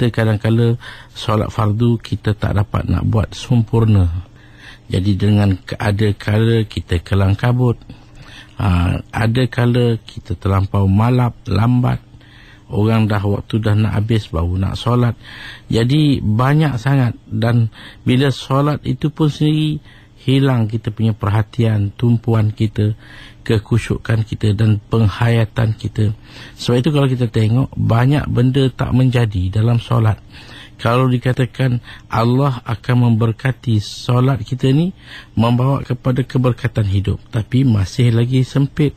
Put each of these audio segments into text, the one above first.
kita kadang-kala solat fardu kita tak dapat nak buat sempurna. Jadi dengan ada kala kita kelang kabut, ada kala kita terlampau lambat, orang dah waktu dah nak habis baru nak solat. Jadi banyak sangat, dan bila solat itu pun sendiri hilang kita punya perhatian, tumpuan kita, kekhusyukan kita dan penghayatan kita. Sebab itu kalau kita tengok banyak benda tak menjadi dalam solat. Kalau dikatakan Allah akan memberkati solat kita ni, membawa kepada keberkatan hidup, tapi masih lagi sempit,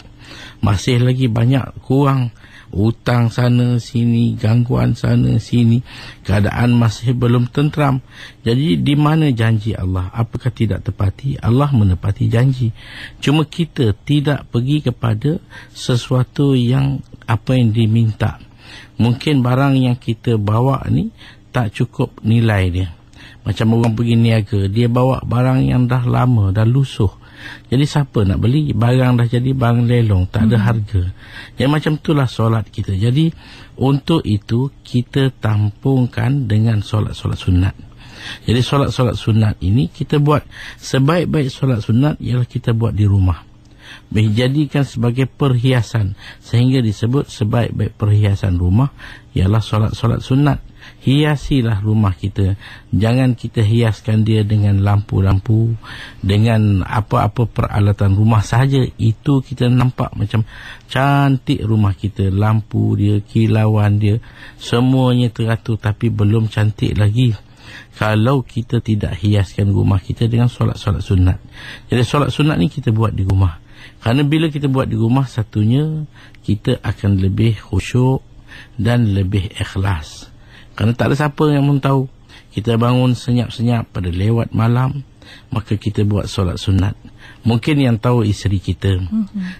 masih lagi banyak kurang, hutang sana sini, gangguan sana sini, keadaan masih belum tenteram. Jadi di mana janji Allah? Apakah tidak tepati? Allah menepati janji. Cuma kita tidak pergi kepada sesuatu yang apa yang diminta. Mungkin barang yang kita bawa ni tak cukup nilai dia. Macam orang pergi niaga, dia bawa barang yang dah lama, dah lusuh. Jadi siapa nak beli? Barang dah jadi barang lelong, tak ada harga. Jadi macam itulah solat kita. Jadi untuk itu kita tampungkan dengan solat-solat sunat. Jadi solat-solat sunat ini kita buat, sebaik-baik solat sunat ialah kita buat di rumah. Dijadikan sebagai perhiasan, sehingga disebut sebaik-baik perhiasan rumah ialah solat-solat sunat. Hiasilah rumah kita. Jangan kita hiaskan dia dengan lampu-lampu, dengan apa-apa peralatan rumah saja. Itu kita nampak macam cantik rumah kita. Lampu dia, kilauan dia, semuanya teratur, tapi belum cantik lagi kalau kita tidak hiaskan rumah kita dengan solat-solat sunat. Jadi solat sunat ni kita buat di rumah. Kerana bila kita buat di rumah, satunya kita akan lebih khusyuk dan lebih ikhlas. Kerana tak ada siapa yang pun tahu. Kita bangun senyap-senyap pada lewat malam, maka kita buat solat sunat. Mungkin yang tahu isteri kita.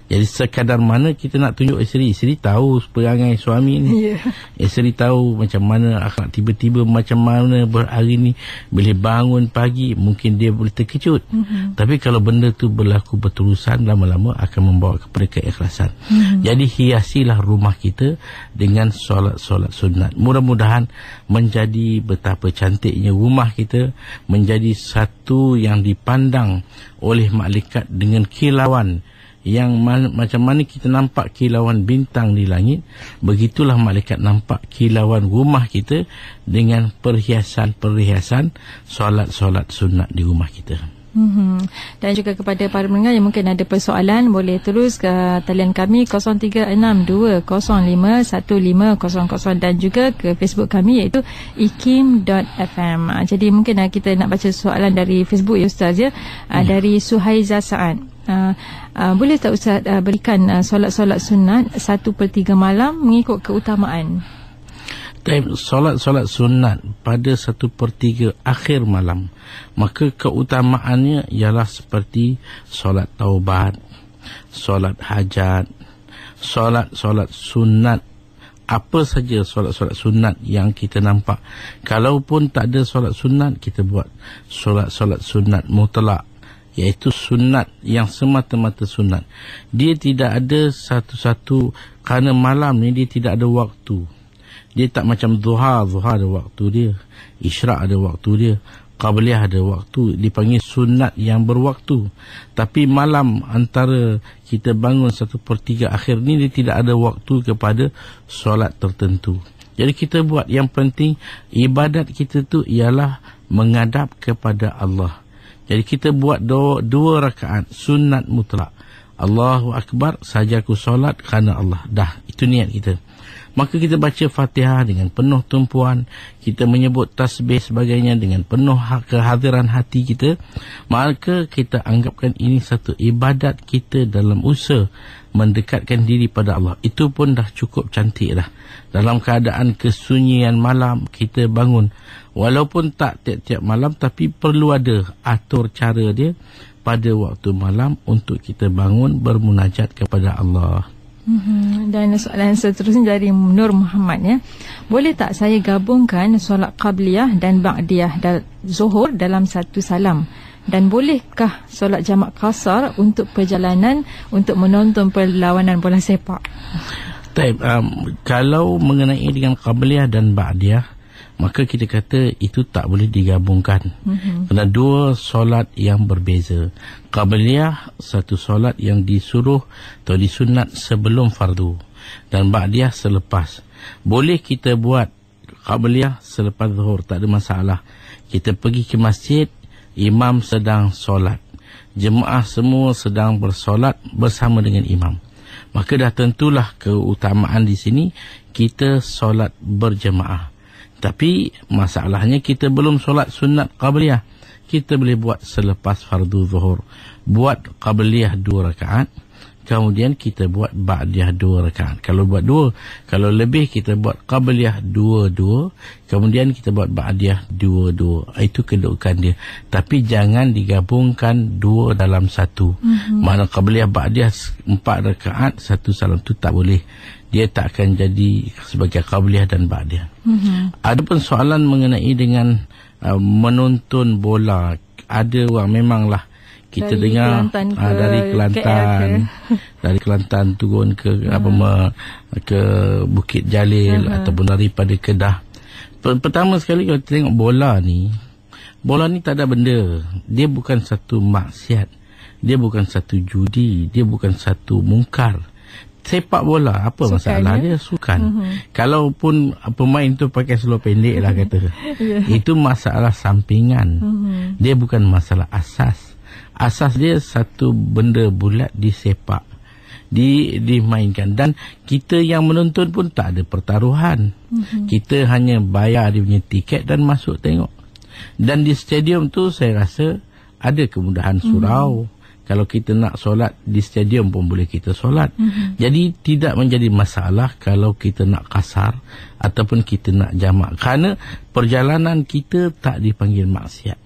Jadi sekadar mana kita nak tunjuk isteri. Isteri tahu perangai suami ni. Isteri tahu macam mana akhlak, tiba-tiba macam mana berhari ni. Bila bangun pagi, mungkin dia boleh terkejut. Tapi kalau benda tu berlaku berterusan, lama-lama akan membawa kepada keikhlasan. Jadi hiasilah rumah kita dengan solat-solat sunat. Mudah-mudahan menjadi betapa cantiknya rumah kita, menjadi satu yang dipandang oleh malaikat dengan kilauan yang macam mana kita nampak kilauan bintang di langit, begitulah malaikat nampak kilauan rumah kita dengan perhiasan-perhiasan solat-solat sunat di rumah kita. Dan juga kepada para pendengar yang mungkin ada persoalan, boleh terus ke talian kami 0362051500 dan juga ke Facebook kami iaitu ikim.fm. Jadi mungkin kita nak baca soalan dari Facebook ya Ustaz ya. Dari Suhaiza Saad. Boleh tak Ustaz berikan solat-solat sunat 1/3 malam mengikut keutamaan? Solat-solat sunat pada 1/3 akhir malam, maka keutamaannya ialah seperti solat taubat, solat hajat, solat-solat sunat, apa saja solat-solat sunat yang kita nampak. Kalaupun tak ada solat sunat, kita buat solat-solat sunat mutlak, iaitu sunat yang semata-mata sunat. Dia tidak ada satu-satu, kerana malam ni dia tidak ada waktu. Dia tak macam duha ada waktu dia, isyraq ada waktu dia, qabliyah ada waktu, dipanggil sunat yang berwaktu. Tapi malam antara kita bangun 1/3 akhir ni, dia tidak ada waktu kepada solat tertentu. Jadi kita buat, yang penting ibadat kita tu ialah menghadap kepada Allah. Jadi kita buat dua rakaat sunat mutlak. Allahu Akbar, sajaku solat kerana Allah. Dah, itu niat kita. Maka kita baca Fatihah dengan penuh tumpuan, kita menyebut tasbih sebagainya dengan penuh kehadiran hati kita. Maka kita anggapkan ini satu ibadat kita dalam usaha mendekatkan diri pada Allah. Itu pun dah cukup cantik dah. Dalam keadaan kesunyian malam kita bangun, walaupun tak tiap-tiap malam, tapi perlu ada atur cara dia pada waktu malam untuk kita bangun bermunajat kepada Allah. Dan soalan seterusnya dari Nur Muhammad ya. Boleh tak saya gabungkan solat qabliyah dan ba'diyah zuhur dalam satu salam? Dan bolehkah solat jamak qasar untuk perjalanan untuk menonton perlawanan bola sepak? Kalau mengenai dengan qabliyah dan ba'diyah, maka kita kata itu tak boleh digabungkan. Kerana dua solat yang berbeza. Qabliyah satu solat yang disuruh atau disunat sebelum fardu, dan ba'diyah selepas. Boleh kita buat qabliyah selepas zuhur, tak ada masalah. Kita pergi ke masjid, imam sedang solat, jemaah semua sedang bersolat bersama dengan imam, maka dah tentulah keutamaan di sini kita solat berjemaah. Tapi masalahnya kita belum solat sunat qabliyah. Kita boleh buat selepas fardu zuhur. Buat qabliyah 2 rakaat. Kemudian kita buat ba'diyah 2 rakaat. Kalau buat 2. Kalau lebih kita buat qabliyah 2-2. Kemudian kita buat ba'diyah 2-2. Itu kedudukan dia. Tapi jangan digabungkan 2 dalam 1. Mana qabliyah ba'diyah 4 rakaat 1 salam, tu tak boleh. Dia tak akan jadi sebagai qabliyah dan ba'diyah. Adapun soalan mengenai dengan menonton bola, ada orang memanglah kita dari dengar dari Kelantan dari Kelantan turun ke ke Bukit Jalil ataupun daripada Kedah. Pertama sekali kalau tengok bola ni tak ada benda. Dia bukan satu maksiat, dia bukan satu judi, dia bukan satu mungkar. Sepak bola, apa sukan, masalah dia? Sukan. Kalaupun pemain tu pakai seluar pendek lah kata. Itu masalah sampingan. Dia bukan masalah asas. Asas dia satu benda bulat disepak, dimainkan. Dan kita yang menonton pun tak ada pertaruhan. Kita hanya bayar dia punya tiket dan masuk tengok. Dan di stadium tu saya rasa ada kemudahan surau. Kalau kita nak solat di stadium pun boleh kita solat. Jadi tidak menjadi masalah kalau kita nak kasar ataupun kita nak jamak. Kerana perjalanan kita tak dipanggil maksiat.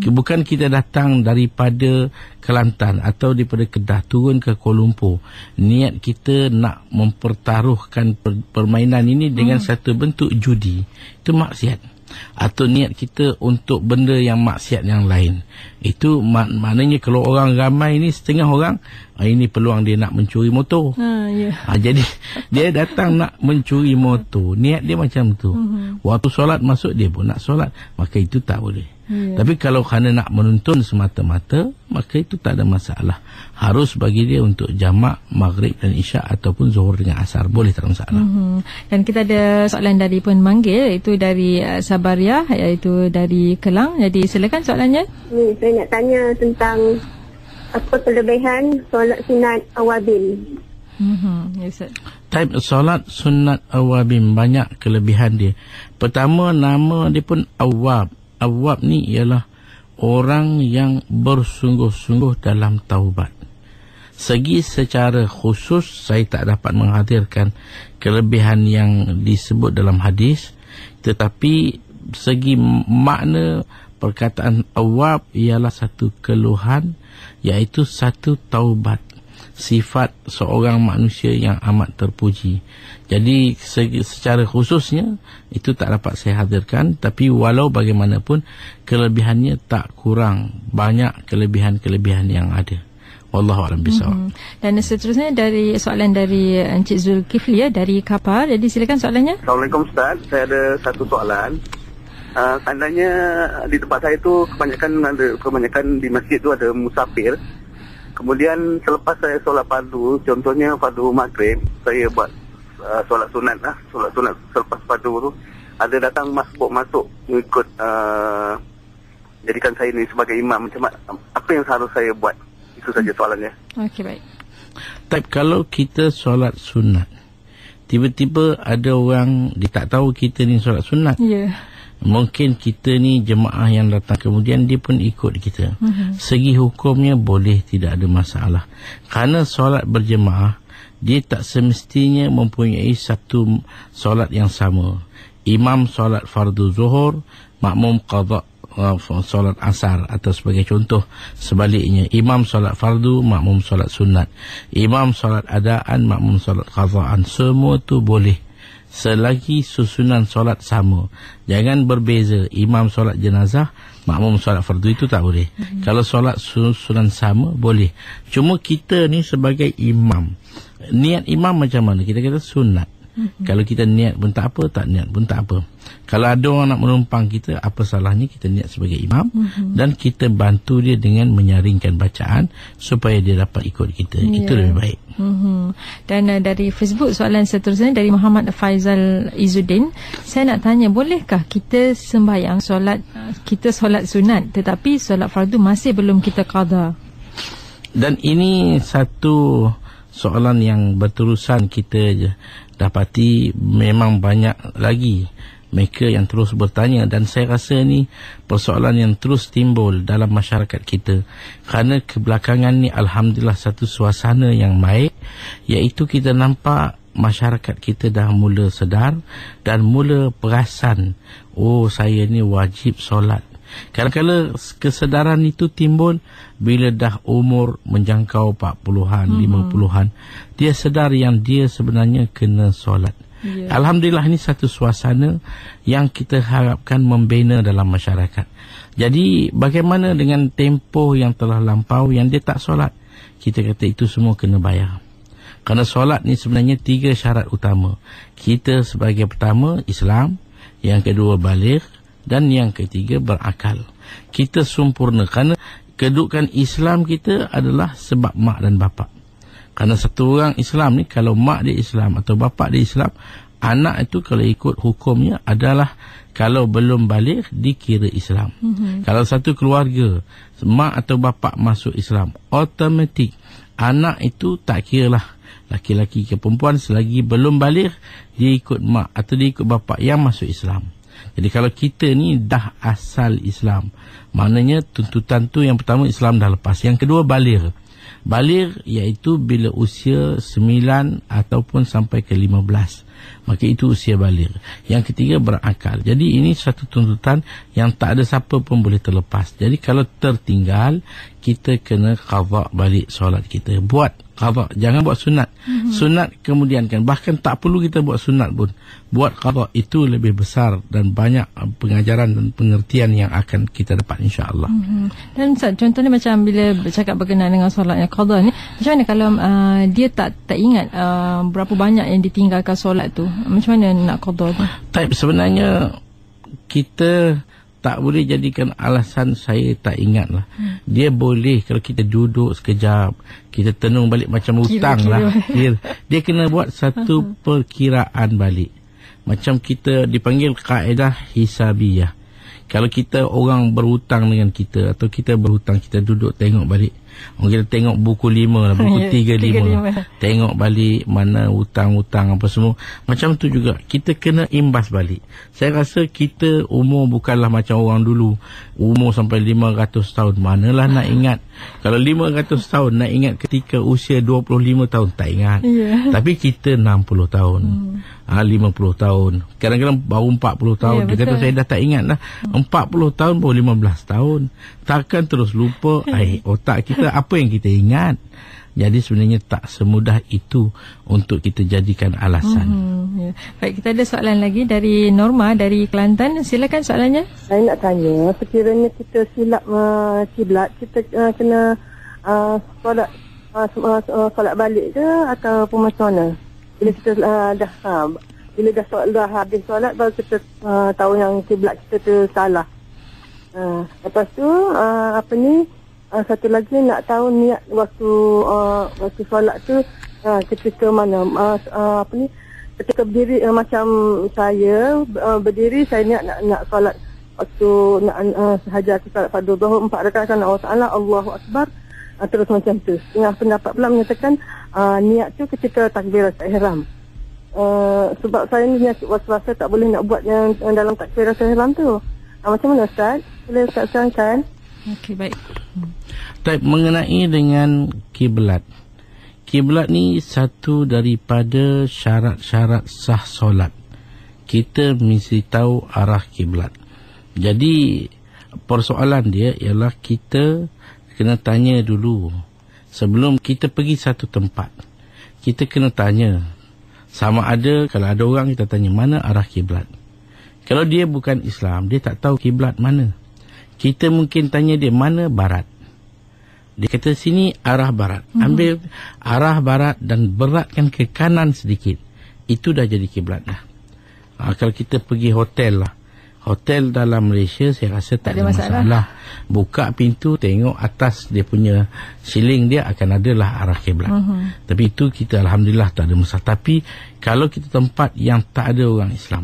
Bukan kita datang daripada Kelantan atau daripada Kedah turun ke Kuala Lumpur. Niat kita nak mempertaruhkan permainan ini dengan satu bentuk judi. Itu maksiat. Atau niat kita untuk benda yang maksiat yang lain. Itu maknanya kalau orang ramai ni, setengah orang ini peluang dia nak mencuri motor. Jadi dia datang nak mencuri motor, niat dia macam tu. Waktu solat masuk dia pun nak solat, maka itu tak boleh. Tapi kalau kerana nak menonton semata-mata, maka itu tak ada masalah. Harus bagi dia untuk jamak maghrib dan isyak ataupun zuhur dengan asar, boleh, tak ada masalah. Dan kita ada soalan dari pun manggil, iaitu dari Sabariah, iaitu dari Kelang. Jadi silakan soalannya. Saya nak tanya tentang apa kelebihan solat sunat awabin. Type solat sunat awabin banyak kelebihan dia. Pertama, nama dia pun awab. Awab ni ialah orang yang bersungguh-sungguh dalam taubat. Segi secara khusus saya tak dapat menghadirkan kelebihan yang disebut dalam hadis, tetapi segi makna perkataan awab ialah satu keluhan, iaitu satu taubat, sifat seorang manusia yang amat terpuji. Jadi secara khususnya itu tak dapat saya hadirkan, tapi walau bagaimanapun kelebihannya tak kurang banyak kelebihan-kelebihan yang ada. Wallahu a'lam bishawab. Dan seterusnya dari soalan dari Encik Zulkifli dari Kapar. Jadi silakan soalannya. Assalamualaikum Ustaz, saya ada satu soalan. Tandanya di tempat saya tu kebanyakan di masjid tu ada musafir. Kemudian selepas saya solat fardu, contohnya fardu maghrib, saya buat solat sunat selepas fardu tu, ada datang masuk mengikut jadikan saya ni sebagai imam. Macam apa yang harus saya buat? Itu saja soalannya. Okey, baik. Tapi kalau kita solat sunat, tiba-tiba ada orang dia tak tahu kita ni solat sunat. Mungkin kita ni jemaah yang datang, kemudian dia pun ikut kita. Segi hukumnya boleh, tidak ada masalah. Kerana solat berjemaah, dia tak semestinya mempunyai satu solat yang sama. Imam solat fardu zuhur, makmum qada solat asar, atau sebagai contoh sebaliknya, imam solat fardu, makmum solat sunat, imam solat adaan, makmum solat qadaan. Semua tu boleh selagi susunan solat sama. Jangan berbeza, imam solat jenazah, makmum solat fardu, itu tak boleh. Kalau solat susunan sama boleh. Cuma kita ni sebagai imam, niat imam macam mana? Kita kata sunat. Kalau kita niat pun tak apa, tak niat pun tak apa. Kalau ada orang nak menumpang kita, apa salahnya kita niat sebagai imam dan kita bantu dia dengan menyaringkan bacaan supaya dia dapat ikut kita. Itu lebih baik. Dan dari Facebook, soalan seterusnya dari Muhammad Faizal Izzuddin. Saya nak tanya, bolehkah kita sembahyang solat, kita solat sunat tetapi solat fardu masih belum kita qada? Dan ini satu soalan yang berterusan kita dapati, memang banyak lagi mereka yang terus bertanya, dan saya rasa ni persoalan yang terus timbul dalam masyarakat kita. Kerana kebelakangan ni alhamdulillah satu suasana yang baik, iaitu kita nampak masyarakat kita dah mula sedar dan mula perasan, oh saya ni wajib solat. Kadang-kadang kesedaran itu timbul bila dah umur menjangkau 40-an, 50-an. Dia sedar yang dia sebenarnya kena solat. Alhamdulillah, ini satu suasana yang kita harapkan membina dalam masyarakat. Jadi bagaimana dengan tempoh yang telah lampau yang dia tak solat? Kita kata itu semua kena bayar. Kerana solat ni sebenarnya 3 syarat utama. Kita sebagai pertama Islam, yang kedua baligh, dan yang ketiga berakal. Kita sempurna kerana kedudukan Islam kita adalah sebab mak dan bapa. Kerana satu orang Islam ni, kalau mak dia Islam atau bapa dia Islam, anak itu kalau ikut hukumnya adalah kalau belum balik dikira Islam. Kalau satu keluarga mak atau bapa masuk Islam, automatik anak itu tak kira lah laki-laki ke perempuan, selagi belum balik dia ikut mak atau dia ikut bapa yang masuk Islam. Jadi kalau kita ni dah asal Islam, maknanya tuntutan tu yang pertama Islam dah lepas. Yang kedua baligh. Baligh iaitu bila usia 9 ataupun sampai ke 15. Maka itu usia baligh. Yang ketiga berakal. Jadi ini satu tuntutan yang tak ada siapa pun boleh terlepas. Jadi kalau tertinggal, kita kena qada balik solat kita. Buat qada, jangan buat sunat. Sunat kemudian kan, bahkan tak perlu kita buat sunat pun. Buat qada itu lebih besar dan banyak pengajaran dan pengertian yang akan kita dapat, insya-Allah. Dan contohnya macam bila bercakap berkenaan dengan solatnya qada ni, macam mana kalau dia tak ingat berapa banyak yang ditinggalkan solat tu, macam mana nak qada tu? Sebenarnya kita tak boleh jadikan alasan saya tak ingat lah. Dia boleh kalau kita duduk sekejap, kita tenung balik macam hutang lah. Dia kena buat satu perkiraan balik. Macam kita dipanggil kaedah hisabiyah. Kalau kita orang berhutang dengan kita atau kita berhutang, kita duduk tengok balik. Orang kita tengok buku 5 lah, buku 35. Tengok balik mana hutang-hutang apa semua. Macam tu juga kita kena imbas balik. Saya rasa kita umur bukanlah macam orang dulu, umur sampai 500 tahun. Manalah nak ingat. Kalau 500 tahun nak ingat ketika usia 25 tahun tak ingat. Tapi kita 60 tahun. 50 tahun. Kadang-kadang baru 40 tahun. Dia kata saya dah tak ingat lah. 40 tahun baru 15 tahun. Takkan terus lupa. Otak kita apa yang kita ingat. Jadi sebenarnya tak semudah itu untuk kita jadikan alasan. Baik, kita ada soalan lagi dari Norma dari Kelantan. Silakan soalannya. Saya nak tanya, sekiranya kita silap kiblat, kita kena solat balik ke ataupun macam mana? Bila kita dah habis solat, baru kita tahu yang kiblat kita tu salah. Lepas tu satu lagi nak tahu niat waktu solat tu ketika mana ketika berdiri, macam saya berdiri, saya niat nak solat waktu nak sahaja solat fardu zuhur 4 rakaat kan Allah Taala, Allahu Akbar, terus macam tu. Setengah pendapat pula menyatakan niat tu ketika takbiratul ihram. Sebab saya ni was-was, tak boleh nak buat yang dalam takbiratul ihram tu. Macam mana Ustaz? Boleh Ustaz sarankan? Okey, baik. Mengenai dengan kiblat. Kiblat ni satu daripada syarat-syarat sah solat. Kita mesti tahu arah kiblat. Jadi persoalan dia ialah kita kena tanya dulu. Sebelum kita pergi satu tempat, kita kena tanya. Sama ada, kalau ada orang kita tanya mana arah kiblat. Kalau dia bukan Islam, dia tak tahu kiblat mana. Kita mungkin tanya dia mana barat. Dia kata sini arah barat. Ambil arah barat dan beratkan ke kanan sedikit. itu dah jadi kiblat dah. Kalau kita pergi hotel lah, hotel dalam Malaysia saya rasa tak ada masalah. Buka pintu, tengok atas dia punya ceiling dia akan adalah arah kiblat. Tapi itu kita alhamdulillah tak ada masalah. Tapi kalau kita tempat yang tak ada orang Islam,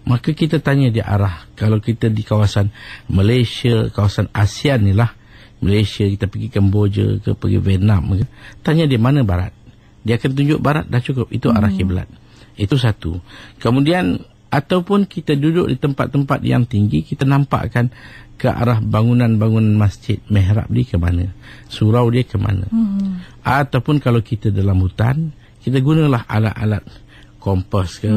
maka kita tanya dia arah. Kalau kita di kawasan Malaysia, kawasan ASEAN ni lah, Malaysia, kita pergi Kamboja ke pergi Vietnam ke, tanya dia mana barat, dia akan tunjuk barat, dah cukup, itu arah kiblat. Itu satu. Kemudian ataupun kita duduk di tempat-tempat yang tinggi, kita nampakkan ke arah bangunan-bangunan masjid, mihrab dia ke mana, surau dia ke mana. Ataupun kalau kita dalam hutan, kita gunalah alat-alat kompas ke,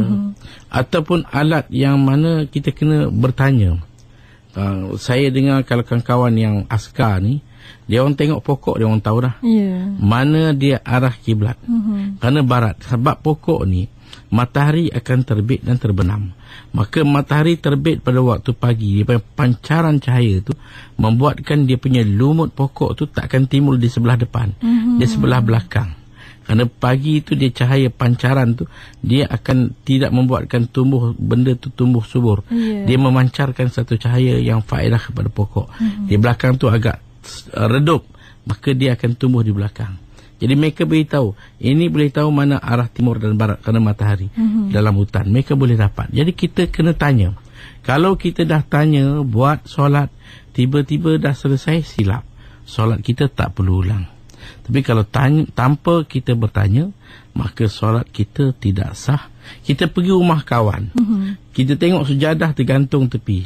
ataupun alat yang mana kita kena bertanya. Saya dengar kalau kawan-kawan yang askar ni, dia orang tengok pokok, dia orang tahu dah mana dia arah kiblat. Kerana barat, sebab pokok ni matahari akan terbit dan terbenam. Maka matahari terbit pada waktu pagi, dia pancaran cahaya tu membuatkan dia punya lumut pokok tu takkan timbul di sebelah depan, di sebelah belakang. Kerana pagi tu dia cahaya pancaran tu, dia akan tidak membuatkan tumbuh benda tu tumbuh subur. Dia memancarkan satu cahaya yang faedah kepada pokok. Di belakang tu agak redup, maka dia akan tumbuh di belakang. Jadi mereka beritahu, ini boleh tahu mana arah timur dan barat kerana matahari dalam hutan. Mereka boleh dapat. Jadi kita kena tanya. Kalau kita dah tanya, buat solat, tiba-tiba dah selesai, silap. Solat kita tak perlu ulang. Tapi kalau tanya, tanpa kita bertanya, maka solat kita tidak sah. Kita pergi rumah kawan, kita tengok sejadah tergantung tepi,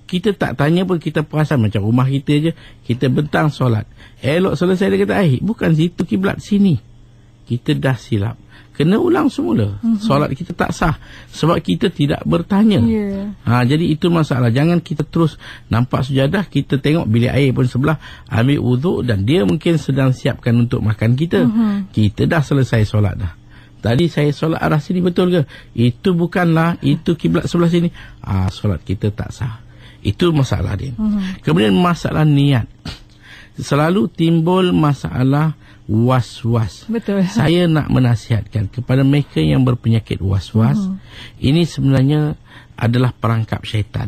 kita tak tanya pun, kita perasan macam rumah kita je, kita bentang solat, elok selesai dia kata, bukan situ kiblat, sini. Kita dah silap, kena ulang semula. Solat kita tak sah sebab kita tidak bertanya. Jadi itu masalah. Jangan kita terus nampak sejadah, kita tengok bilik air pun sebelah, ambil wuduk, dan dia mungkin sedang siapkan untuk makan kita. Kita dah selesai solat dah. Tadi saya solat arah sini, betul ke? Itu bukanlah, itu kiblat sebelah sini. Solat kita tak sah. Itu masalah dia. Kemudian masalah niat. Selalu timbul masalah was-was. Betul. Saya nak menasihatkan kepada mereka yang berpenyakit was-was, ini sebenarnya adalah perangkap syaitan.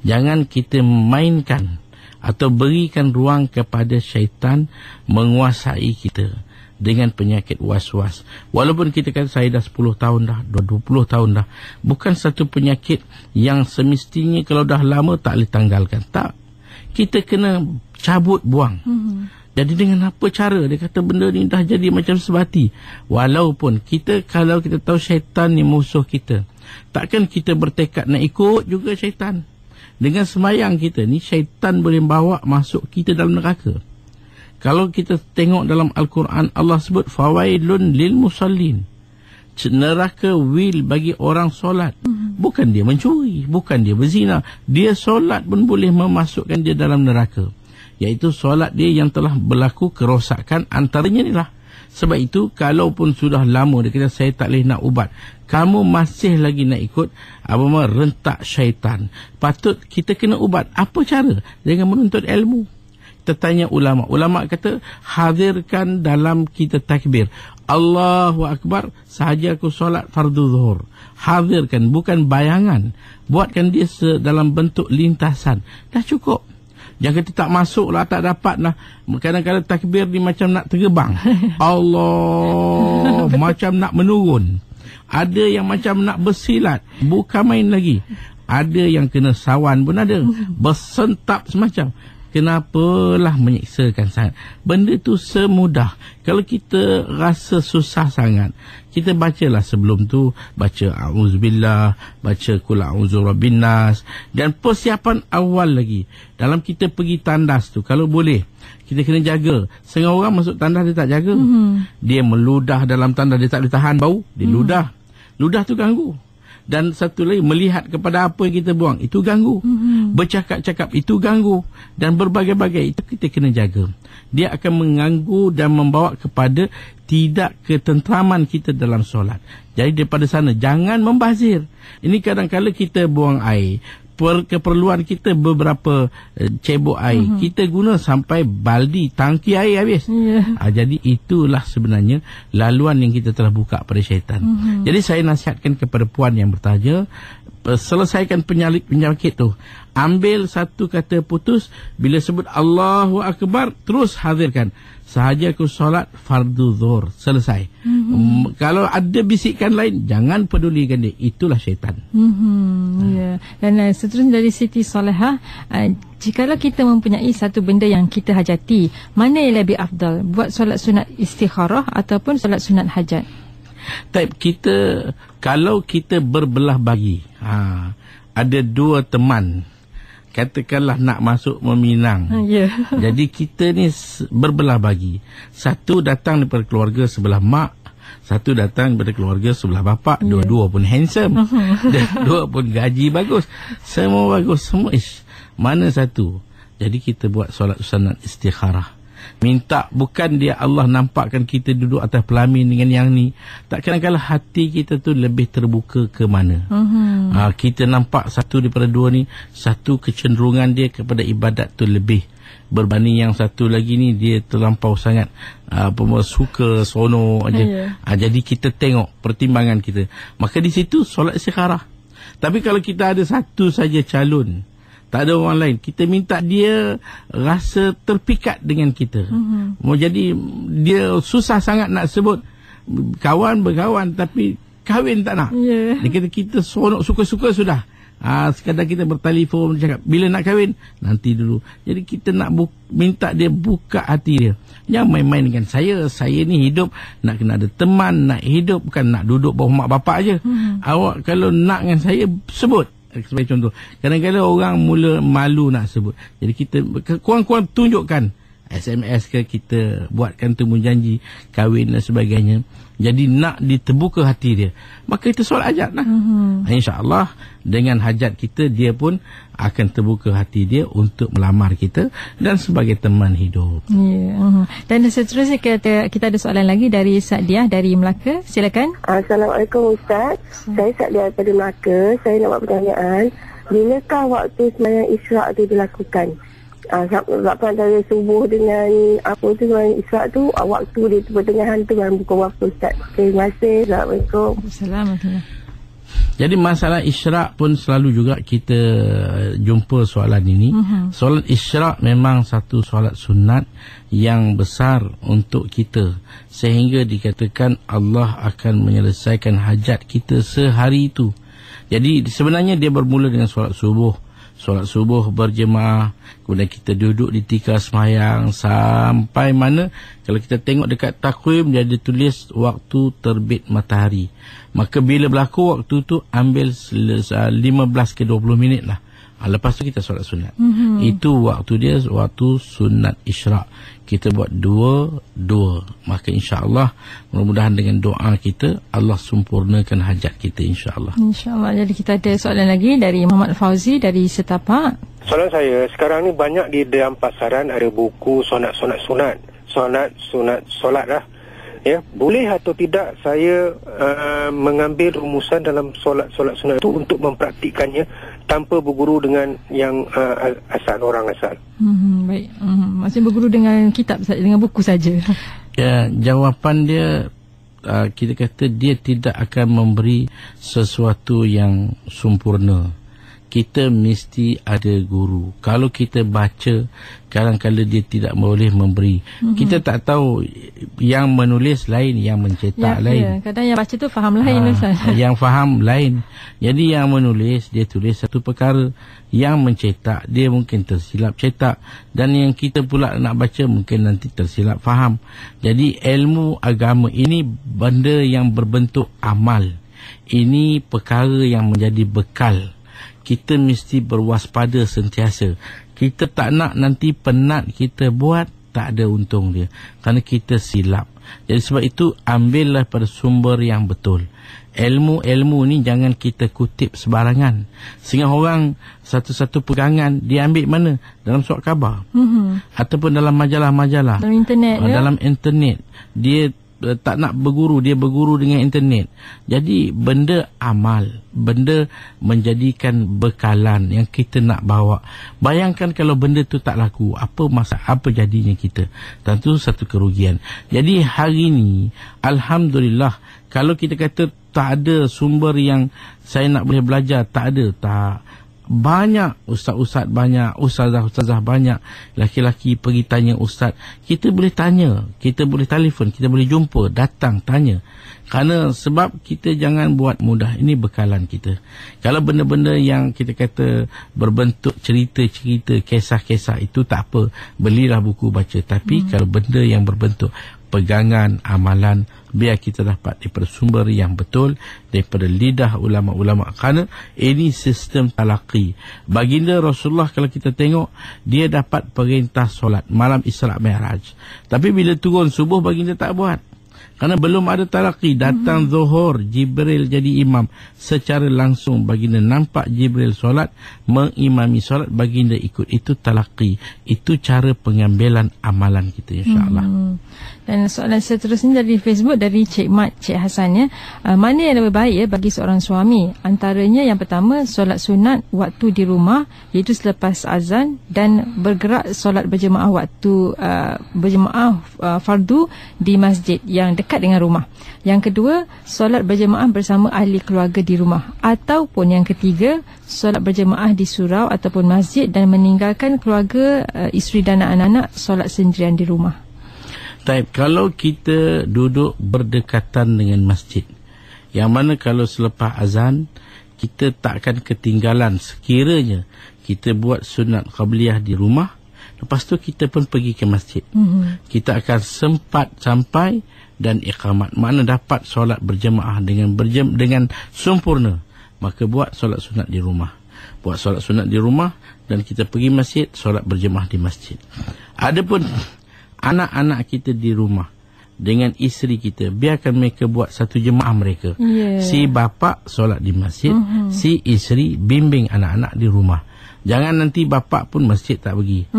Jangan kita mainkan atau berikan ruang kepada syaitan menguasai kita dengan penyakit was-was. Walaupun kita kata saya dah 10 tahun dah, 20 tahun dah, bukan satu penyakit yang semestinya kalau dah lama tak boleh tanggalkan. Tak. Kita kena cabut, buang. Jadi dengan apa cara? Dia kata benda ni dah jadi macam sebati. Walaupun kita, kalau kita tahu syaitan ni musuh kita, takkan kita bertekad nak ikut juga syaitan. Dengan semayang kita ni, syaitan boleh bawa masuk kita dalam neraka. Kalau kita tengok dalam Al-Quran, Allah sebut fawailun lil musallin, neraka wil bagi orang solat. Bukan dia mencuri, bukan dia berzina, dia solat pun boleh memasukkan dia dalam neraka. Iaitu solat dia yang telah berlaku kerosakan, antaranya ni lah. Sebab itu kalaupun sudah lama dia kata saya tak boleh nak ubat, kamu masih lagi nak ikut rentak syaitan, patut kita kena ubat. Apa cara? Dengan menuntut ilmu. Kita tanya ulama. Ulama kata hadirkan dalam kita takbir, Allahu Akbar, sahaja aku solat fardu zuhur. Hadirkan, bukan bayangan. Buatkan dia dalam bentuk lintasan. Dah cukup. Jangan kita tak masuk lah, tak dapat lah. Kadang-kadang takbir ni macam nak terbang. Allah, macam nak menurun. Ada yang macam nak bersilat, bukan main lagi. Ada yang kena sawan pun ada, bersentap semacam. Kenapalah menyiksakan sangat? Benda tu semudah. Kalau kita rasa susah sangat, kita bacalah sebelum tu, baca a'udzubillah, baca qul a'udzu birabbin nas, dan persiapan awal lagi. Dalam kita pergi tandas tu, kalau boleh, kita kena jaga. Setengah orang masuk tandas dia tak jaga. Dia meludah dalam tandas, dia tak boleh tahan bau, dia ludah. Ludah tu ganggu. Dan satu lagi, melihat kepada apa yang kita buang, itu ganggu. Bercakap-cakap, itu ganggu. Dan berbagai-bagai, itu kita kena jaga. Dia akan mengganggu dan membawa kepada tidak ketentraman kita dalam solat. Jadi daripada sana, jangan membazir. Ini kadang-kadang kita buang air, keperluan kita beberapa cebok air, kita guna sampai baldi, tangki air habis. Jadi itulah sebenarnya laluan yang kita telah buka pada syaitan. Jadi saya nasihatkan kepada puan yang bertanya, selesaikan penyakit tu. Ambil satu kata putus, bila sebut Allahu Akbar, terus hadirkan sahaja aku solat fardu zuhur, selesai. Kalau ada bisikan lain, jangan pedulikan dia, itulah syaitan. Ya. Dan seterusnya dari Siti Solehah, jikalau kita mempunyai satu benda yang kita hajati, mana yang lebih afdal, buat solat sunat istikharah ataupun solat sunat hajat? Kalau kita berbelah bagi, ada dua teman, katakanlah nak masuk meminang. Jadi kita ni berbelah bagi. Satu datang daripada keluarga sebelah mak, satu datang daripada keluarga sebelah bapa. Dua-dua pun handsome, dan dua pun gaji bagus, semua bagus, semua mana satu. Jadi kita buat solat sunat istikharah. Minta, bukan dia Allah nampakkan kita duduk atas pelamin dengan yang ni. Tak kadang-kadang hati kita tu lebih terbuka ke mana. Kita nampak satu daripada dua ni, satu kecenderungan dia kepada ibadat tu lebih berbanding yang satu lagi ni, dia terlampau sangat suka sono aja. Jadi kita tengok pertimbangan kita, maka di situ solat istikharah. Tapi kalau kita ada satu saja calon, tak ada orang lain, kita minta dia rasa terpikat dengan kita. Jadi dia susah sangat nak sebut kawan berkawan, tapi kahwin tak nak. Dia kata kita seronok suka-suka sudah. Sekadar kita bertelefon cakap bila nak kahwin nanti dulu. Jadi kita nak minta dia buka hati dia. Jangan main-main dengan saya. Saya ni hidup nak kena ada teman, nak hidup bukan nak duduk bawah mak bapak aje. Awak kalau nak dengan saya sebut. Sebagai contoh, kadang-kadang orang mula malu nak sebut. Jadi kita kurang-kurang tunjukkan SMS ke, kita buatkan temu janji kahwin dan sebagainya. Jadi nak diterbuka hati dia, maka kita solat hajat lah. InsyaAllah dengan hajat kita, dia pun akan terbuka hati dia untuk melamar kita dan sebagai teman hidup. Dan seterusnya kita ada soalan lagi dari Sadiah dari Melaka. Silakan. Assalamualaikum Ustaz. Saya Sadiah daripada Melaka. Saya nak buat pertanyaan, bilakah waktu sembahyang Isyak itu dilakukan? Sebab antara subuh dengan sembahyang Isyak tu, waktu dia tu pertengahan tu kan bukan waktu Ustaz. Terima kasih. Assalamualaikum. Assalamualaikum. Jadi masalah isyraq pun selalu juga kita jumpa soalan ini. Solat isyraq memang satu solat sunat yang besar untuk kita, sehingga dikatakan Allah akan menyelesaikan hajat kita sehari itu. Jadi sebenarnya dia bermula dengan solat subuh. Solat subuh berjemaah, kemudian kita duduk di tikar sembahyang sampai mana, kalau kita tengok dekat takwim dia ada tulis waktu terbit matahari. Maka bila berlaku waktu tu, ambil 15 ke 20 minit lah. Lepas tu kita solat sunat. Itu waktu dia, waktu sunat isyraq. Kita buat dua. Maka insyaAllah, mudah-mudahan dengan doa kita, Allah sempurnakan hajat kita insyaAllah. InsyaAllah. Jadi kita ada soalan lagi dari Muhammad Fauzi dari Setapak. Soalan saya, sekarang ni banyak di dalam pasaran ada buku solat lah. Ya, boleh atau tidak saya mengambil rumusan dalam solat sunat itu untuk mempraktikkannya tanpa berguru dengan yang orang asal? Baik. Maksudnya berguru dengan kitab saja, dengan buku saja. Ya, jawapan dia, kita kata dia tidak akan memberi sesuatu yang sempurna. Kita mesti ada guru. Kalau kita baca, kadang-kadang dia tidak boleh memberi. Kita tak tahu, yang menulis lain, yang mencetak lain. Kadang yang baca tu faham lain. Yang faham lain. Jadi yang menulis, dia tulis satu perkara. Yang mencetak, dia mungkin tersilap cetak. Dan yang kita pula nak baca, mungkin nanti tersilap faham. Jadi ilmu agama ini benda yang berbentuk amal. Ini perkara yang menjadi bekal. Kita mesti berwaspada sentiasa. Kita tak nak nanti penat kita buat, tak ada untung dia. Kerana kita silap. Jadi sebab itu, ambillah pada sumber yang betul. Ilmu-ilmu ni jangan kita kutip sebarangan. Sehingga orang satu-satu pegangan, dia ambil mana? Dalam surat khabar. Ataupun dalam majalah-majalah. Dalam internet. Dalam internet. Dia tak nak berguru, dia berguru dengan internet. Jadi benda amal, benda menjadikan bekalan yang kita nak bawa. Bayangkan kalau benda tu tak laku, apa jadinya kita? Tentu satu kerugian. Jadi hari ni alhamdulillah, kalau kita kata tak ada sumber yang saya nak boleh belajar, tak ada, tak. Banyak ustaz-ustaz, banyak ustazah-ustazah, banyak laki-laki pergi tanya ustaz. Kita boleh tanya, kita boleh telefon, kita boleh jumpa, datang tanya. Kerana sebab kita jangan buat mudah. Ini bekalan kita. Kalau benda-benda yang kita kata berbentuk cerita-cerita, kisah-kisah, itu tak apa, belilah buku baca. Tapi kalau benda yang berbentuk pegangan, amalan, biar kita dapat daripada sumber yang betul, daripada lidah ulama-ulama. Kerana ini sistem talaqi. Baginda Rasulullah, kalau kita tengok, dia dapat perintah solat malam Isra' Mi'raj. Tapi bila turun subuh, baginda tak buat. Kerana belum ada talaqi. Datang Zuhur, Jibril jadi imam. Secara langsung baginda nampak Jibril solat, mengimami solat, baginda ikut. Itu talaqi. Itu cara pengambilan amalan kita, insyaAllah. Dan soalan seterusnya dari Facebook, dari Cik Mat, Cik Hasan, ya. Mana yang lebih baik beragi seorang suami? Antaranya yang pertama, solat sunat waktu di rumah, iaitu selepas azan, dan bergerak solat berjemaah waktu berjemaah fardu di masjid yang dekat dengan rumah. Yang kedua, solat berjemaah bersama ahli keluarga di rumah. Ataupun yang ketiga, solat berjemaah di surau ataupun masjid dan meninggalkan keluarga, isteri dan anak-anak, solat sendirian di rumah. Kalau kita duduk berdekatan dengan masjid, yang mana kalau selepas azan, kita tak akan ketinggalan. Sekiranya kita buat sunat qabliyah di rumah, lepas tu kita pun pergi ke masjid. Kita akan sempat sampai dan iqamat. Mana dapat solat berjemaah dengan sempurna. Maka buat solat sunat di rumah. Buat solat sunat di rumah dan kita pergi masjid, solat berjemaah di masjid. Adapun anak-anak kita di rumah dengan isteri kita, biarkan mereka buat satu jemaah mereka. Si bapa solat di masjid, si isteri bimbing anak-anak di rumah. Jangan nanti bapa pun masjid tak pergi.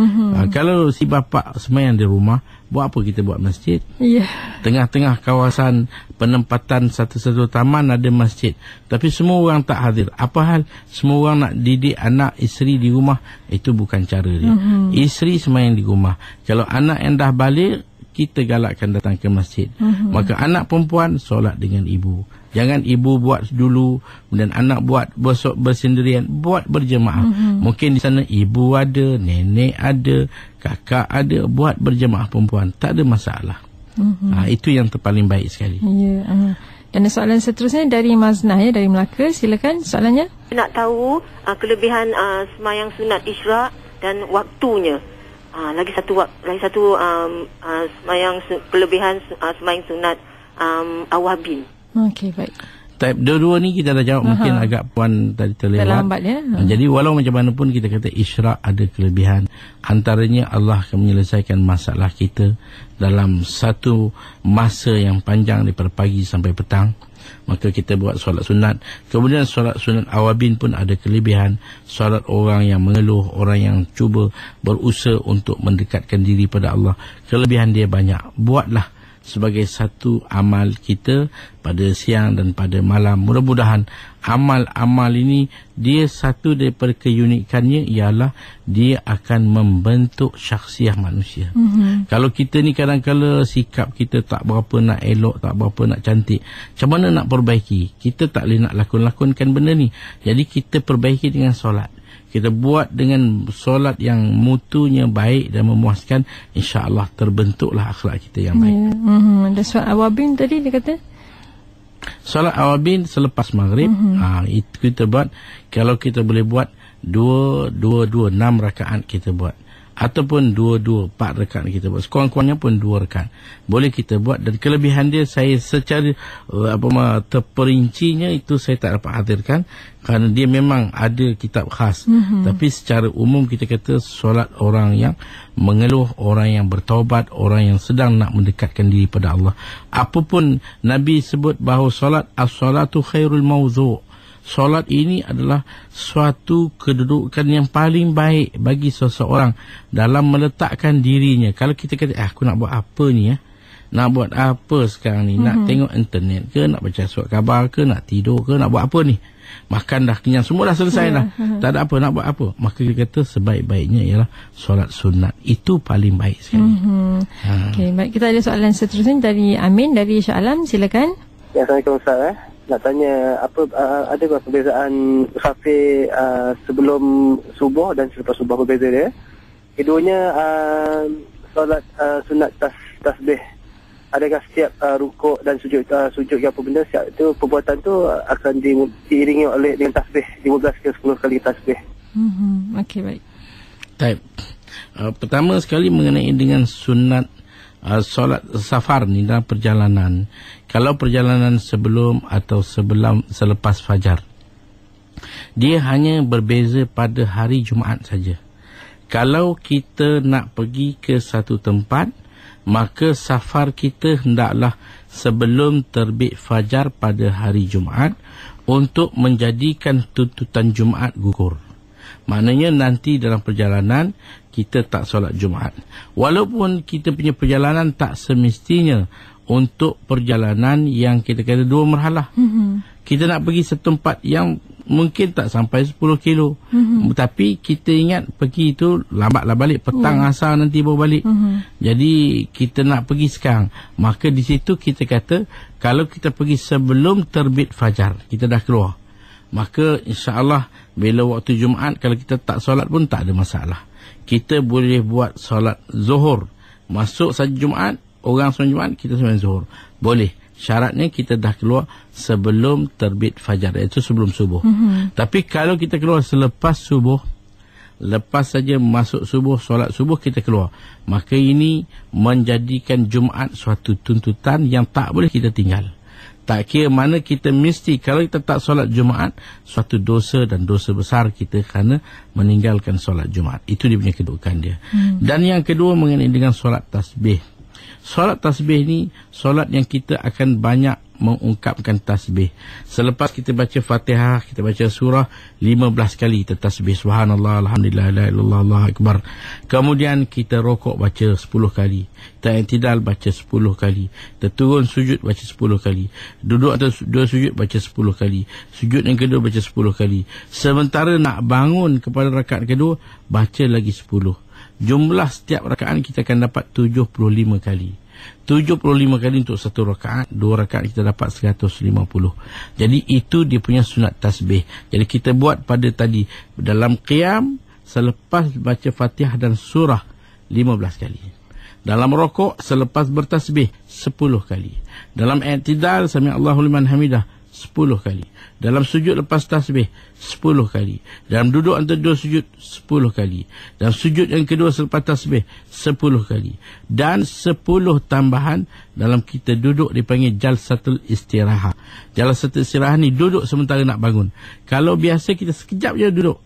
Kalau si bapa sembahyang di rumah, buat apa kita buat masjid? Tengah-tengah kawasan penempatan satu-satu taman ada masjid, tapi semua orang tak hadir. Apa hal? Semua orang nak didik anak isteri di rumah. Itu bukan cara dia. Isteri sembahyang di rumah. Kalau anak yang dah balik, kita galakkan datang ke masjid. Maka anak perempuan solat dengan ibu. Jangan ibu buat dulu dan anak buat besok bersendirian. Buat berjemaah. Mungkin di sana ibu ada, nenek ada, kakak ada. Buat berjemaah perempuan, tak ada masalah. Itu yang terpaling baik sekali. Dan soalan seterusnya dari Maznah, ya, dari Melaka. Silakan soalannya. Nak tahu kelebihan semayang sunat Isra' dan waktunya. Lagi satu kelebihan semayang sunat Awabin. Okey, baik. Dua-dua ni kita dah jawab. Mungkin agak puan tadi terlewat. Terlambat, ya. Jadi walau macam mana pun kita kata Isra' ada kelebihan. Antaranya Allah akan menyelesaikan masalah kita dalam satu masa yang panjang daripada pagi sampai petang. Maka kita buat solat sunat. Kemudian solat sunat Awabin pun ada kelebihan. Solat orang yang mengeluh, orang yang cuba berusaha untuk mendekatkan diri pada Allah. Kelebihan dia banyak. Buatlah sebagai satu amal kita pada siang dan pada malam. Mudah-mudahan amal-amal ini, dia satu daripada keunikannya ialah dia akan membentuk syakhsiah manusia. Kalau kita ni kadang-kadang sikap kita tak berapa nak elok, tak berapa nak cantik, macam mana nak perbaiki? Kita tak boleh nak lakon-lakonkan benda ni. Jadi kita perbaiki dengan solat. Kita buat dengan solat yang mutunya baik dan memuaskan, insya-Allah terbentuklah akhlak kita yang baik. Dan solat Awabin tadi dia kata? Solat Awabin selepas maghrib. Itu kita buat. Kalau kita boleh buat 2, 6 rakaat kita buat. Ataupun 2, 4 rakaat kita buat. Sekurang-kurangnya pun 2 rakaat. Boleh kita buat. Dan kelebihan dia, saya secara terperincinya itu saya tak dapat hadirkan. Kerana dia memang ada kitab khas. Tapi secara umum kita kata solat orang yang mengeluh, orang yang bertaubat, orang yang sedang nak mendekatkan diri pada Allah. Apapun Nabi sebut bahawa solat, as-salatu khairul mawzu'. Solat ini adalah suatu kedudukan yang paling baik bagi seseorang dalam meletakkan dirinya. Kalau kita kata, aku nak buat apa ni ya? Nak buat apa sekarang ni? Nak tengok internet ke? Nak baca surat khabar ke? Nak tidur ke? Nak buat apa ni? Makan dah kenyang, semua dah selesai dah. Tak ada apa, nak buat apa? Maka dia kata sebaik-baiknya ialah solat sunat. Itu paling baik sekali. Okey, baik. Kita ada soalan seterusnya dari Amin dari Shah Alam. Silakan. Ya, Assalamualaikum Ustaz. Nak tanya ada perbezaan musafir sebelum subuh dan selepas subuh, berbeza dia? Keduanya solat sunat tasbih. Adakah setiap rukuk dan sujud ke apa benda, setiap itu perbuatan tu akan diiringi oleh dengan tasbih 15 ke 10 kali tasbih. Okey, baik. Baik. Pertama sekali mengenai dengan sunat solat safar ni dalam perjalanan. Kalau perjalanan sebelum atau selepas fajar, dia hanya berbeza pada hari Jumaat saja. Kalau kita nak pergi ke satu tempat, maka safar kita hendaklah sebelum terbit fajar pada hari Jumaat untuk menjadikan tuntutan Jumaat gugur. Maknanya nanti dalam perjalanan kita tak solat Jumaat. Walaupun kita punya perjalanan tak semestinya untuk perjalanan yang kita kata 2 marhalah. Kita nak pergi satu tempat yang mungkin tak sampai 10 kilo. Tapi kita ingat pergi itu lambatlah balik, petang asar nanti baru balik. Jadi kita nak pergi sekarang. Maka di situ kita kata kalau kita pergi sebelum terbit fajar, kita dah keluar, maka insya-Allah bila waktu Jumaat kalau kita tak solat pun tak ada masalah. Kita boleh buat solat zuhur. Masuk saja Jumaat, orang solat Jumaat, kita solat zuhur. Boleh. Syaratnya kita dah keluar sebelum terbit fajar, iaitu sebelum subuh. Tapi kalau kita keluar selepas subuh, lepas saja masuk subuh, solat subuh kita keluar, maka ini menjadikan Jumaat suatu tuntutan yang tak boleh kita tinggal. Tak kira mana kita mesti, kalau kita tak solat Jumaat, suatu dosa dan dosa besar kita kerana meninggalkan solat Jumaat. Itu dia punya kedudukan dia. Dan yang kedua mengenai dengan solat tasbih. Solat tasbih ni solat yang kita akan banyak mengungkapkan tasbih. Selepas kita baca Fatihah, kita baca surah 15 kali kita tasbih subhanallah, alhamdulillah, la ilaha illallah, Allahu akbar. Kemudian kita rokok baca 10 kali. Kita i'tidal baca 10 kali. Kita turun sujud baca 10 kali. Duduk atau dua sujud baca 10 kali. Sujud yang kedua baca 10 kali. Sementara nak bangun kepada rakaat kedua baca lagi 10. Jumlah setiap rakaat kita akan dapat 75 kali. 75 kali untuk satu rakaat, 2 rakaat kita dapat 150. Jadi itu dia punya sunat tasbih. Jadi kita buat pada tadi dalam qiyam selepas baca Fatihah dan surah 15 kali. Dalam rokok selepas bertasbih 10 kali. Dalam i'tidal sami Allahu liman hamidah 10 kali. Dalam sujud lepas tasbih 10 kali. Dalam duduk antara 2 sujud 10 kali. Dalam sujud yang kedua selepas tasbih 10 kali. Dan 10 tambahan dalam kita duduk dipanggil jalsatul istirahat. Jalsatul istirahat ni duduk sementara nak bangun. Kalau biasa kita sekejap je duduk,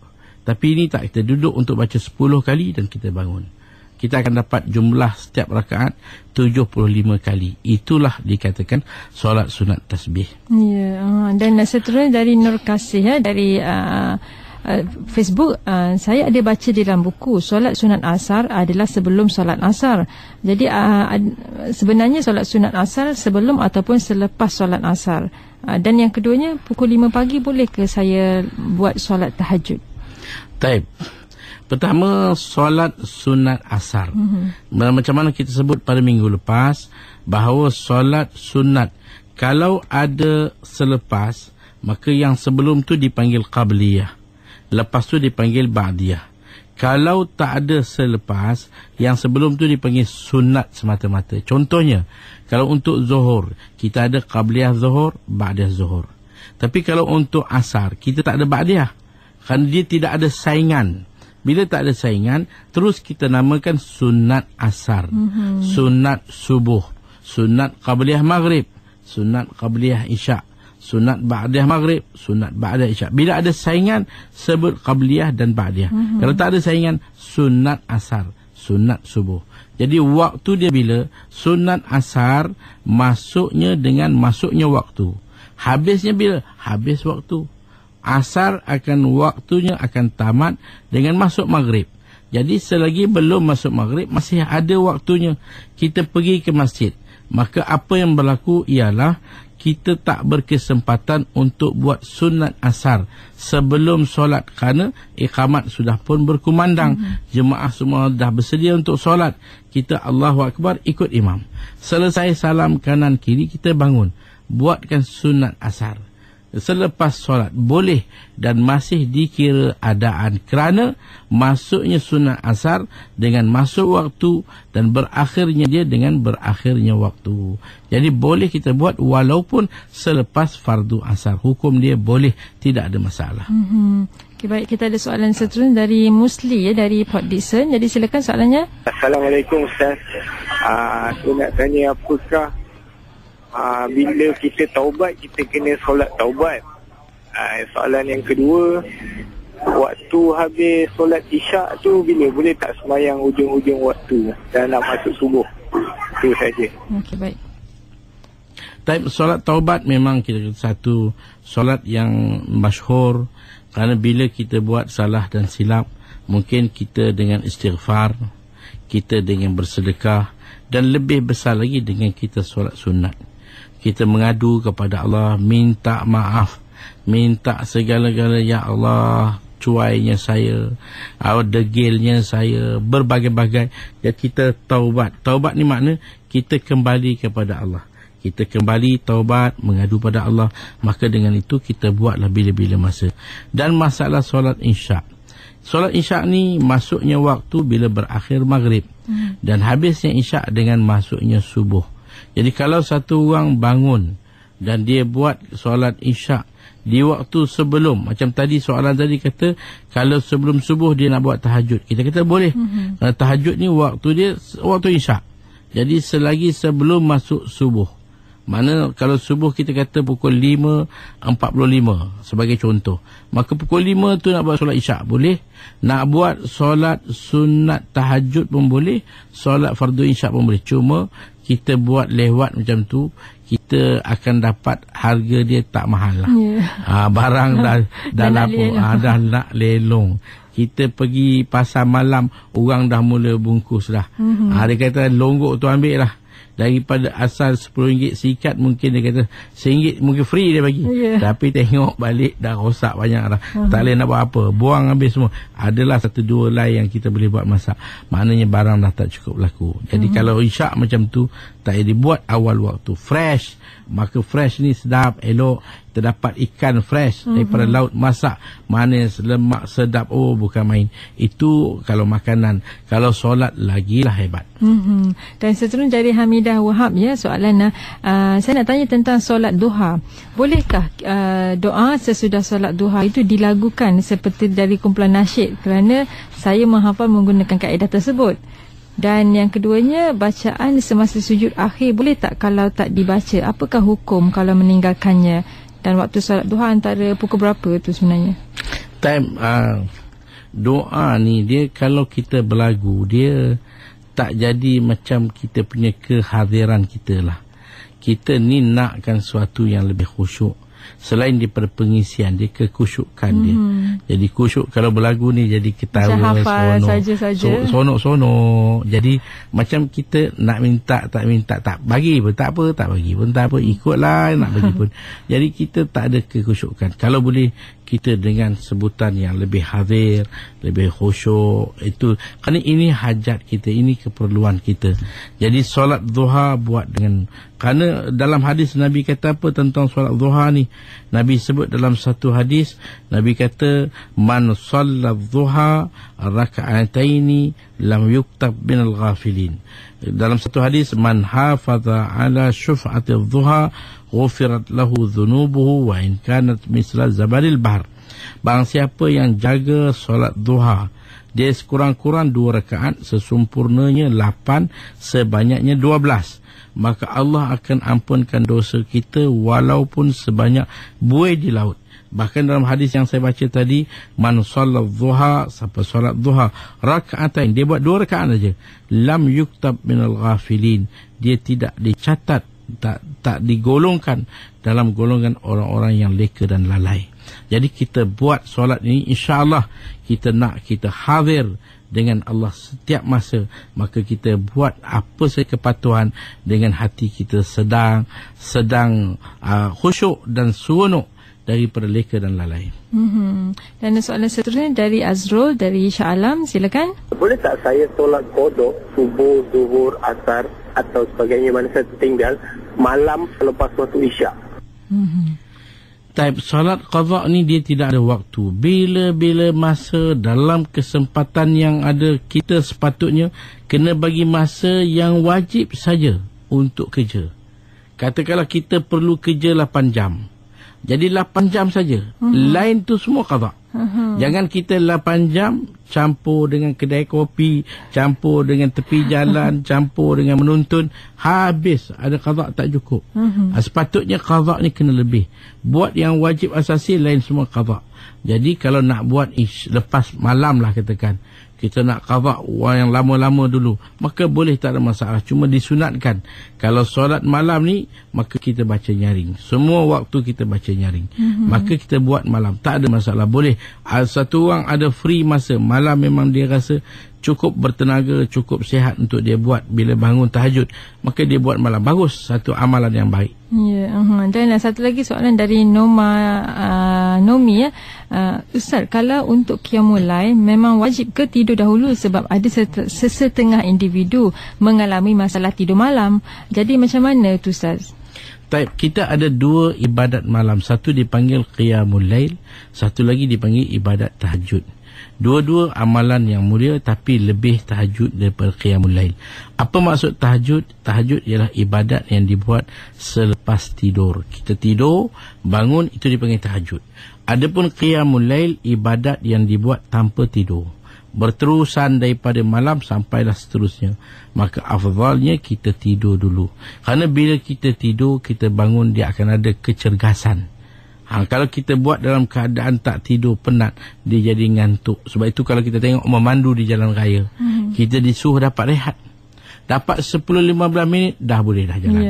tapi ini tak, kita duduk untuk baca 10 kali dan kita bangun. Kita akan dapat jumlah setiap rakaat 75 kali. Itulah dikatakan solat sunat tasbih. Ya, dan seterusnya dari Nur Kasih dari Facebook, saya ada baca di dalam buku solat sunat asar adalah sebelum solat asar. Jadi sebenarnya solat sunat asar sebelum ataupun selepas solat asar. Dan yang keduanya pukul 5 pagi boleh ke saya buat solat tahajud? Taib. Pertama, solat sunat asar. Macam mana kita sebut pada minggu lepas, bahawa solat sunat kalau ada selepas, maka yang sebelum tu dipanggil qabliyah, lepas tu dipanggil ba'diyah. Kalau tak ada selepas, yang sebelum tu dipanggil sunat semata-mata. Contohnya, kalau untuk zuhur, kita ada qabliyah zuhur, ba'diyah zuhur. Tapi kalau untuk asar, kita tak ada ba'diyah, kerana dia tidak ada saingan. Bila tak ada saingan, terus kita namakan sunat asar, sunat subuh, sunat qabliyah maghrib, sunat qabliyah isyak, sunat ba'diyah maghrib, sunat ba'diyah isyak. Bila ada saingan, sebut qabliyah dan ba'diyah. Kalau tak ada saingan, sunat asar, sunat subuh. Jadi waktu dia bila? Sunat asar masuknya dengan masuknya waktu. Habisnya bila? Habis waktu. Asar akan waktunya akan tamat dengan masuk maghrib. Jadi selagi belum masuk maghrib, masih ada waktunya. Kita pergi ke masjid, maka apa yang berlaku ialah kita tak berkesempatan untuk buat sunat asar sebelum solat kerana iqamat sudah pun berkumandang. Jemaah semua dah bersedia untuk solat. Kita Allahu Akbar ikut imam. Selesai salam kanan kiri kita bangun. Buatkan sunat asar. Selepas solat boleh dan masih dikira adaan kerana masuknya sunat asar dengan masuk waktu dan berakhirnya dia dengan berakhirnya waktu. Jadi boleh kita buat walaupun selepas fardu asar. Hukum dia boleh, tidak ada masalah. Okay, baik, kita ada soalan seterusnya dari Musli dari Port Dickson. Jadi silakan soalannya. Assalamualaikum Ustaz. Saya nak tanya, apakah bila kita taubat, kita kena solat taubat? Soalan yang kedua, waktu habis solat isyak tu bila, boleh tak semayang hujung-hujung waktu dan nak masuk subuh? Itu saja. Okey, baik. Solat taubat memang kita satu solat yang masyhur, kerana bila kita buat salah dan silap, mungkin kita dengan istighfar, kita dengan bersedekah, dan lebih besar lagi dengan kita solat sunat. Kita mengadu kepada Allah, minta maaf, minta segala-galanya, ya Allah, cuainya saya, degilnya saya, berbagai-bagai. Dan kita taubat. Taubat ni makna kita kembali kepada Allah. Kita kembali taubat, mengadu pada Allah. Maka dengan itu kita buatlah bila-bila masa. Dan masalah solat isyak. Solat isyak ni masuknya waktu bila berakhir maghrib. Dan habisnya isyak dengan masuknya subuh. Jadi kalau satu orang bangun dan dia buat solat isyak di waktu sebelum, macam tadi soalan tadi kata kalau sebelum subuh dia nak buat tahajud, kita kata boleh. Kerana tahajud ni waktu dia waktu isyak. Jadi selagi sebelum masuk subuh. Mana kalau subuh kita kata pukul 5.45 sebagai contoh, maka pukul 5 tu nak buat solat isyak boleh, nak buat solat sunat tahajud pun boleh, solat fardu isyak pun boleh. Cuma kita buat lewat macam tu, kita akan dapat harga dia tak mahal lah. Barang dah nak lelong. Kita pergi pasar malam, orang dah mula bungkus dah. Dia kata longgok tu ambil lah. Daripada asal RM10 sikat, mungkin dia kata RM1 mungkin free dia bagi. Tapi tengok balik dah rosak banyak dah. Tak boleh nak buat apa, buang habis semua. Adalah satu dua lain yang kita boleh buat masak. Maknanya barang dah tak cukup laku. Jadi kalau isyak macam tu tak payah dibuat awal waktu, fresh. Maka fresh ni sedap, elok. Kita dapat ikan fresh daripada laut, masak, manis, lemak, sedap. Oh, bukan main. Itu kalau makanan. Kalau solat lagilah hebat. Dan seterusnya dari Hamidah Wahab soalan, saya nak tanya tentang solat duha. Bolehkah doa sesudah solat duha itu dilakukan seperti dari kumpulan nasyid? Kerana saya menghafal menggunakan kaedah tersebut. Dan yang keduanya, bacaan semasa sujud akhir boleh tak kalau tak dibaca? Apakah hukum kalau meninggalkannya? Dan waktu solat duha antara pukul berapa tu sebenarnya? Doa ni dia kalau kita berlagu, dia tak jadi macam kita punya kehadiran kita lah. Kita ni nakkan sesuatu yang lebih khusyuk. Selain daripada pengisian, dia kekhusyukan dia. Jadi khusyuk kalau berlagu ni jadi ketawa, sonok. Jadi macam kita nak minta, tak minta, tak bagi pun tak apa, tak bagi pun tak apa, ikutlah nak bagi pun. Jadi kita tak ada kekhusyukan. Kalau boleh kita dengan sebutan yang lebih hadir, lebih khusyuk, itu kerana ini hajat kita, ini keperluan kita. Jadi solat duha buat dengan, kerana dalam hadis Nabi kata apa tentang solat duha ni? Nabi sebut dalam satu hadis, Nabi kata man shalla duha raka'ataini lam yuktab binal ghafilin. Dalam satu hadis, man hafaza ala syuf'ati duha ghufirat lahu dhunubuhu wa in kanat misla zabaril bahr. Barang siapa yang jaga solat duha, dia sekurang-kurang 2 rakaat, sesempurnanya 8, sebanyaknya 12, maka Allah akan ampunkan dosa kita walaupun sebanyak buih di laut. Bahkan dalam hadis yang saya baca tadi, man shalla duha, siapa solat duha rakaatain, dia buat 2 rakaat saja, lam yuktab minal ghafilin, dia tidak dicatat, tak digolongkan dalam golongan orang-orang yang leka dan lalai. Jadi kita buat solat ini, insya-Allah kita nak kita hadir dengan Allah setiap masa. Maka kita buat apa sahaja kepatuhan dengan hati kita sedang khusyuk dan seronok daripada leka dan lalai. Dan soalan seterusnya dari Azrul dari Shah Alam, silakan. Boleh tak saya solat qada subuh, zuhur, asar atau sebagainya mana saya tertinggal malam selepas waktu isyak? Type solat qada ni dia tidak ada waktu. Bila-bila masa dalam kesempatan yang ada, kita sepatutnya kena bagi masa yang wajib saja untuk kerja. Katakanlah kita perlu kerja 8 jam. Jadi 8 jam saja. Lain tu semua qada. Jangan kita 8 jam campur dengan kedai kopi, campur dengan tepi jalan, campur dengan menuntun, habis ada qada tak cukup. Sepatutnya qada ni kena lebih. Buat yang wajib asasi, lain semua qada. Jadi kalau nak buat lepas malam lah katakan, kita nak qada yang lama-lama dulu, maka boleh, tak ada masalah. Cuma disunatkan kalau solat malam ni, maka kita baca nyaring. Semua waktu kita baca nyaring. Maka kita buat malam, tak ada masalah, boleh. Satu orang ada free masa malam, memang dia rasa cukup bertenaga, cukup sihat untuk dia buat bila bangun tahajud, maka dia buat malam. Bagus, satu amalan yang baik. Ya, dan satu lagi soalan dari Nomi ya. Ustaz, kalau untuk qiyamul lail memang wajib ke tidur dahulu, sebab ada sesetengah individu mengalami masalah tidur malam. Jadi macam mana tu Ustaz? Kita ada 2 ibadat malam. Satu dipanggil qiyamul lail, satu lagi dipanggil ibadat tahajud. Dua-dua amalan yang mulia, tapi lebih tahajud daripada qiyamul lail. Apa maksud tahajud? Tahajud ialah ibadat yang dibuat selepas tidur. Kita tidur, bangun, itu dipanggil tahajud. Adapun qiyamul lail, ibadat yang dibuat tanpa tidur, berterusan daripada malam sampailah seterusnya. Maka afdalnya kita tidur dulu. Kerana bila kita tidur, kita bangun, dia akan ada kecergasan. Kalau kita buat dalam keadaan tak tidur, penat, dia jadi ngantuk. Sebab itu kalau kita tengok memandu di jalan raya, kita disuruh dapat rehat. Dapat 10-15 minit dah boleh dah jalan.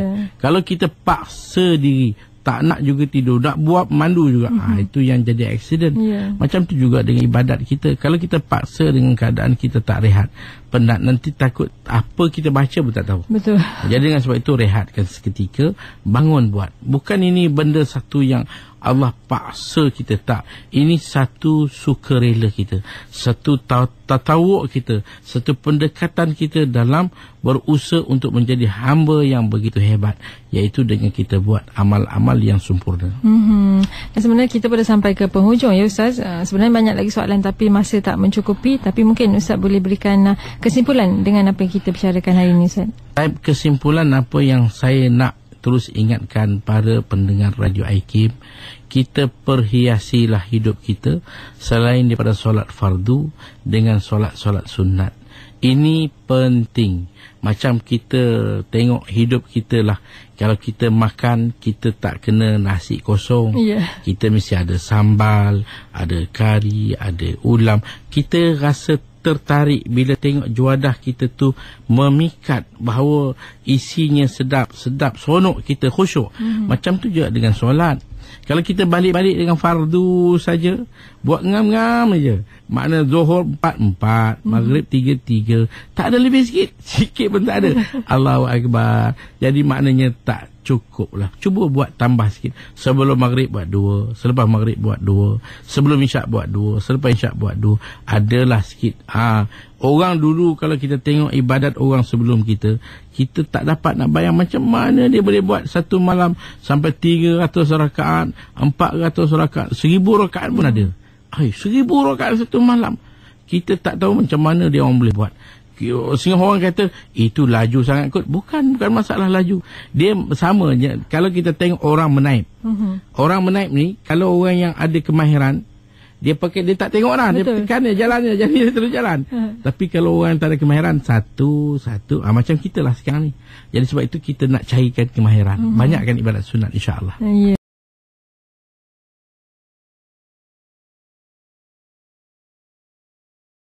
Kalau kita paksa diri, tak nak juga tidur, nak buat mandu juga, itu yang jadi aksiden. Macam tu juga dengan ibadat kita. Kalau kita paksa dengan keadaan kita tak rehat, penat, nanti takut apa kita baca pun tak tahu. Betul. Jadi dengan sebab itu rehatkan seketika, bangun buat. Bukan ini benda satu yang Allah paksa kita, tak. Ini satu sukarela kita, satu tatawuk kita, satu pendekatan kita dalam berusaha untuk menjadi hamba yang begitu hebat, iaitu dengan kita buat amal-amal yang sempurna. Dan sebenarnya kita pada sampai ke penghujung ya Ustaz. Sebenarnya banyak lagi soalan tapi masa tak mencukupi. Tapi mungkin Ustaz boleh berikan kesimpulan dengan apa yang kita bicarakan hari ini Ustaz. Kesimpulan apa yang saya nak terus ingatkan para pendengar Radio IKIM, kita perhiasilah hidup kita selain daripada solat fardu dengan solat-solat sunat. Ini penting. Macam kita tengok hidup kita lah, kalau kita makan, kita tak kena nasi kosong. Kita mesti ada sambal, ada kari, ada ulam. Kita rasa tertarik bila tengok juadah kita tu memikat, bahawa isinya sedap, seronok, kita khusyuk. Macam tu juga dengan solat. Kalau kita balik-balik dengan fardu saja, buat ngam-ngam saja, makna zuhur 4, maghrib 3, tak ada lebih sikit pun tak ada. Allahu Akbar. Jadi maknanya tak cukup lah. Cuba buat tambah sikit. Sebelum maghrib buat 2, selepas maghrib buat 2, sebelum isyak buat 2, selepas isyak buat 2. Adalah sikit. Orang dulu kalau kita tengok ibadat orang sebelum kita tak dapat nak bayang macam mana dia boleh buat satu malam sampai 300 rakaat, 400 rakaat, 1000 rakaat pun ada. 1000 rakaat satu malam. Kita tak tahu macam mana dia orang boleh buat. Sehingga orang kata itu laju sangat kot. Bukan masalah laju. Dia sama je. Kalau kita tengok orang menaip, orang menaip ni, kalau orang yang ada kemahiran, dia tak tengok orang, dia tekan dia jalannya, jadi dia terus jalan. Tapi kalau orang yang tak ada kemahiran, satu macam kita lah sekarang ni. Jadi sebab itu kita nak carikan kemahiran, banyakkan ibadat sunat, insya-Allah.